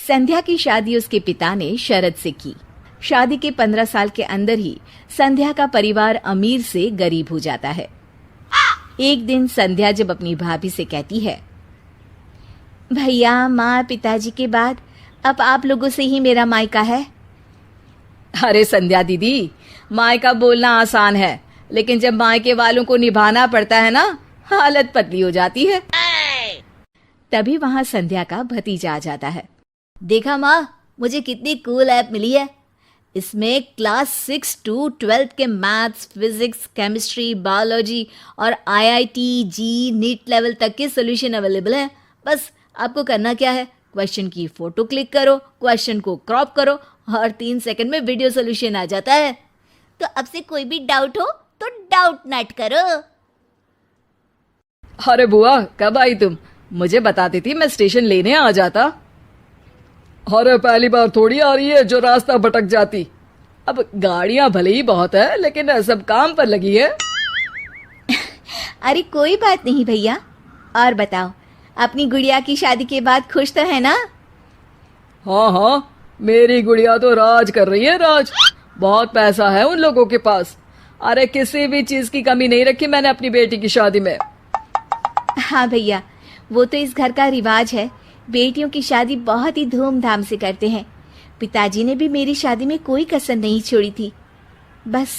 संध्या की शादी उसके पिता ने शरत से की। शादी के 15 साल के अंदर ही संध्या का परिवार अमीर से गरीब हो जाता है। एक दिन संध्या जब अपनी भाभी से कहती है, भैया माँ पिताजी के बाद अब आप लोगों से ही मेरा मायका है। अरे संध्या दीदी, मायका बोलना आसान है, लेकिन जब मायके वालों को निभाना पड़ता है ना, हालत पतली हो जाती है। तभी वहां संध्या का भतीजा आ जाता है। देखा माँ, मुझे कितनी कूल ऐप मिली है। इसमें क्लास 6 to 12 के मैथ्स, फिजिक्स, केमिस्ट्री, बायोलॉजी और IIT, जी, नीट लेवल तक के सॉल्यूशन अवेलेबल हैं। बस आपको करना क्या है, क्वेश्चन की फोटो क्लिक करो, क्वेश्चन को क्रॉप करो और 3 सेकंड में वीडियो सॉल्यूशन आ जाता है। तो अब से कोई भी डाउट हो तो डाउट नट करो। अरे बुआ, कब आई तुम? मुझे बताती थी, मैं स्टेशन लेने आ जाता। अरे पहली बार थोड़ी आ रही है जो रास्ता भटक जाती। अब गाड़ियां भले ही बहुत है, लेकिन सब काम पर लगी है। अरे कोई बात नहीं भैया। और बताओ, अपनी गुड़िया की शादी के बाद खुश तो है ना? हाँ हाँ, मेरी गुड़िया तो राज कर रही है, राज। बहुत पैसा है उन लोगों के पास। अरे किसी भी चीज की कमी नहीं रखी मैंने अपनी बेटी की शादी में। हाँ भैया, वो तो इस घर का रिवाज है। बेटियों की शादी बहुत ही धूमधाम से करते हैं। पिताजी ने भी मेरी शादी में कोई कसर नहीं छोड़ी थी। बस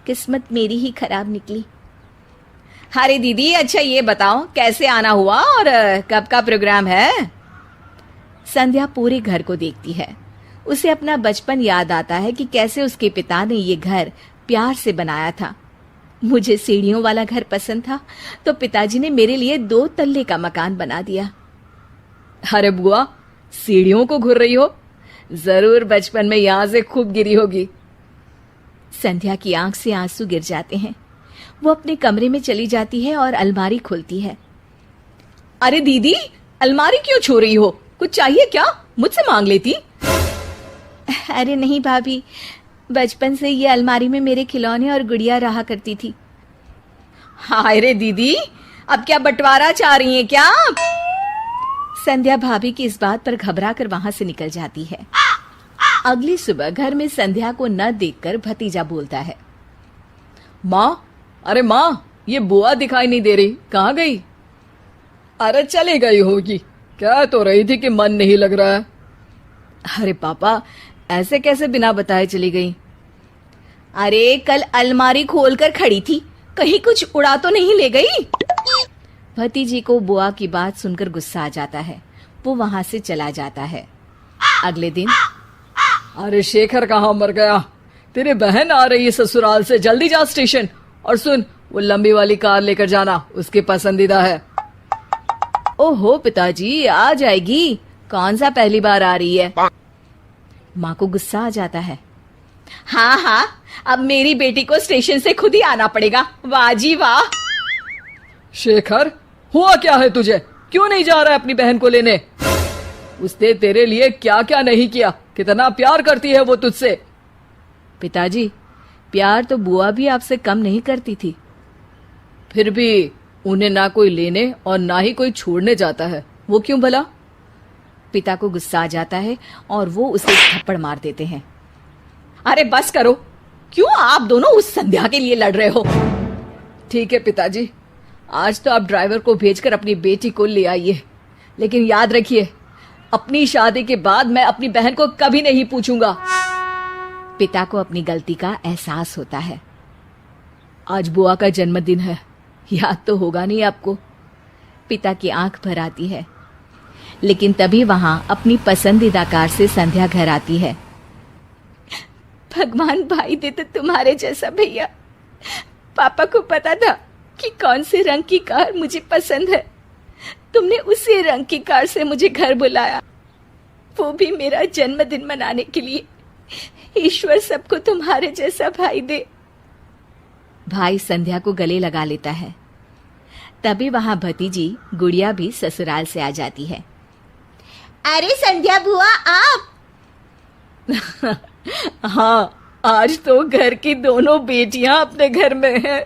किस्मत मेरी ही खराब निकली। अरे दीदी, अच्छा ये बताओ कैसे आना हुआ और कब का प्रोग्राम है? संध्या पूरे घर को देखती है। उसे अपना बचपन याद आता है कि कैसे उसके पिता ने ये घर प्यार से बनाया था। मुझे सीढ़ियों वाला घर पसंद था, तो पिताजी ने मेरे लिए 2 तल्ले का मकान बना दिया। अरे बुआ, सीढ़ियों को घूर रही हो? जरूर बचपन में यहां से खूब गिरी होगी। संध्या की आंख से आंसू गिर जाते हैं। वो अपने कमरे में चली जाती है और अलमारी खोलती है। अरे दीदी, अलमारी क्यों छू रही हो? कुछ चाहिए क्या? मुझसे मांग लेती। अरे नहीं भाभी, बचपन से ये अलमारी में मेरे खिलौने और गुड़िया रहा करती थी। हाय रे दीदी, अब क्या बंटवारा चाह रही हैं क्या? संध्या भाभी की इस बात पर घबरा कर वहां से निकल जाती है। अगली सुबह घर में संध्या को न देखकर भतीजा बोलता है, माँ, अरे माँ, ये बुआ दिखाई नहीं दे रही, कहाँ गई? अरे चली गई होगी, कह तो रही थी कि मन नहीं लग रहा है। अरे पापा, ऐसे कैसे बिना बताए चली गई? अरे कल अलमारी खोलकर खड़ी थी, कहीं कुछ उड़ा तो नहीं ले गई? भतीजी को बुआ की बात सुनकर गुस्सा आ जाता है। वो वहां से चला जाता है। अगले दिन, अरे शेखर कहाँ मर गया? तेरी बहन आ रही है ससुराल से, जल्दी जा स्टेशन। और सुन, वो लंबी वाली कार लेकर जाना, उसकी पसंदीदा है। ओहो पिताजी, आ जाएगी। कौन सा पहली बार आ रही है? माँ को गुस्सा आ जाता है। हाँ हाँ, अब मेरी बेटी को स्टेशन से खुद ही आना पड़ेगा। वाह जी वाह। शेखर, हुआ क्या है तुझे? क्यों नहीं जा रहा है अपनी बहन को लेने? उसने तेरे लिए क्या क्या नहीं किया, कितना प्यार करती है वो तुझसे। पिताजी, प्यार तो बुआ भी आपसे कम नहीं करती थी। फिर भी उन्हें ना कोई लेने और ना ही कोई छोड़ने जाता है, वो क्यों भला? पिता को गुस्सा आ जाता है और वो उसे थप्पड़ मार देते हैं। अरे बस करो, क्यों आप दोनों उस संध्या के लिए लड़ रहे हो? ठीक है पिताजी, आज तो आप ड्राइवर को भेजकर अपनी बेटी को ले आइए, लेकिन याद रखिए, अपनी शादी के बाद मैं अपनी बहन को कभी नहीं पूछूंगा। पिता को अपनी गलती का एहसास होता है। आज बुआ का जन्मदिन है, याद तो होगा नहीं आपको? पिता की आंख भर आती है। लेकिन तभी वहां अपनी पसंदीदा कार से संध्या घर आती है। भगवान भाई दे तो तुम्हारे जैसा भैया। पापा को पता था कि कौन से रंग की कार मुझे पसंद है। तुमने उसी रंग की कार से मुझे घर बुलाया, वो भी मेरा जन्मदिन मनाने के लिए। ईश्वर सबको तुम्हारे जैसा भाई दे। भाई संध्या को गले लगा लेता है। तभी वहां भतीजी गुड़िया भी ससुराल से आ जाती है। अरे संध्या बुआ, आप? हाँ, आज तो घर की दोनों बेटियां अपने घर में हैं।